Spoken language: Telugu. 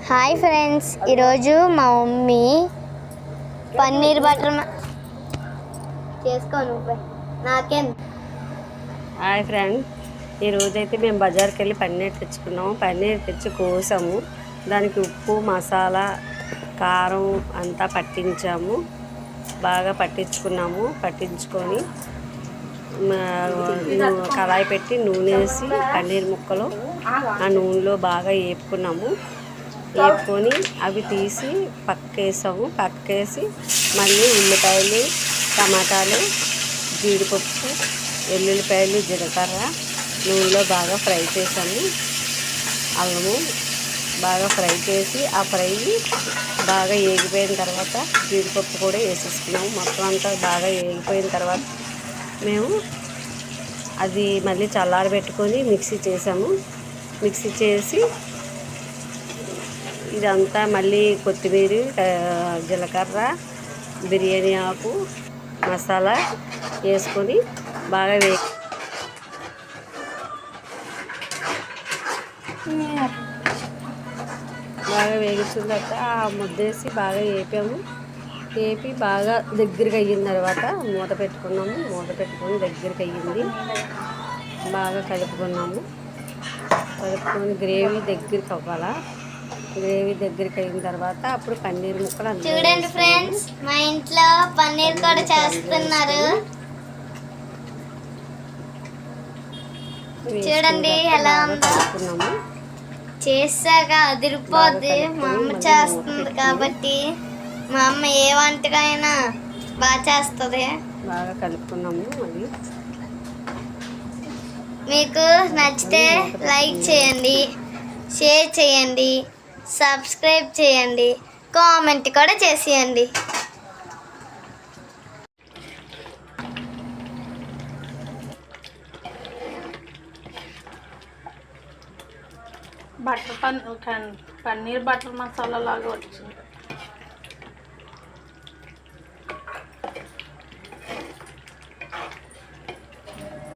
హాయ్ ఫ్రెండ్స్, ఈరోజు మా మమ్మీ పన్నీర్ బటర్ చేసుకోను నాకేం. హాయ్ ఫ్రెండ్, ఈరోజైతే మేము బజార్కి వెళ్ళి పన్నీర్ తెచ్చుకున్నాము. పన్నీర్ తెచ్చి కోసాము. దానికి ఉప్పు, మసాలా, కారం అంతా పట్టించాము. బాగా పట్టించుకున్నాము. పట్టించుకొని కడాయి పెట్టి నూనె వేసి పన్నీర్ ముక్కలు ఆ నూనెలో బాగా వేపుకున్నాము. వేపుకొని అవి తీసి పక్కేసాము. పక్కేసి మళ్ళీ ఉల్లిపాయలు, టమాటాలు, జీడిపప్పు, వెల్లుల్లిపాయలు, జీలకర్ర నూనెలో బాగా ఫ్రై చేసాము. అల్లము బాగా ఫ్రై చేసి ఆ ఫ్రై బాగా వేగిపోయిన తర్వాత జీడిపప్పు కూడా వేసేసుకున్నాము. మొత్తం అంతా బాగా వేగిపోయిన తర్వాత మేము అది మళ్ళీ చల్లారబెట్టుకొని మిక్సీ చేసాము. మిక్సీ చేసి ఇదంతా మళ్ళీ కొత్తిమీర, జీలకర్ర, బిర్యానీ ఆకు, మసాలా వేసుకొని బాగా వేగించిన తర్వాత ఆ ముద్దేసి బాగా వేపాము. వేపి బాగా దగ్గరికి అయిన తర్వాత మూత పెట్టుకున్నాము. మూత పెట్టుకొని దగ్గరికి అయ్యింది. బాగా కలుపుకున్నాము. కలుపుకొని గ్రేవీ దగ్గరికి అవ్వాలా. గ్రేవీ దగ్గరికి అయిన తర్వాత అప్పుడు పన్నీర్ ముక్కలు చూడండి ఫ్రెండ్స్, మా ఇంట్లో పన్నీర్ కూడా చేస్తున్నారు. చూడండి ఎలా ఉందో. చేసాక అదిరిపోద్ది. మా అమ్మ చేస్తుంది కాబట్టి మా అమ్మ ఏ వంటకైనా బాగా చేస్తుంది. బాగా కలుపుకున్నాము. అది మీకు నచ్చితే లైక్ చేయండి, షేర్ చేయండి, సబ్స్క్రైబ్ చేయండి, కామెంట్ కూడా చేసేయండి. పన్నీర్ బటర్ మసాలా లాగా వచ్చింది.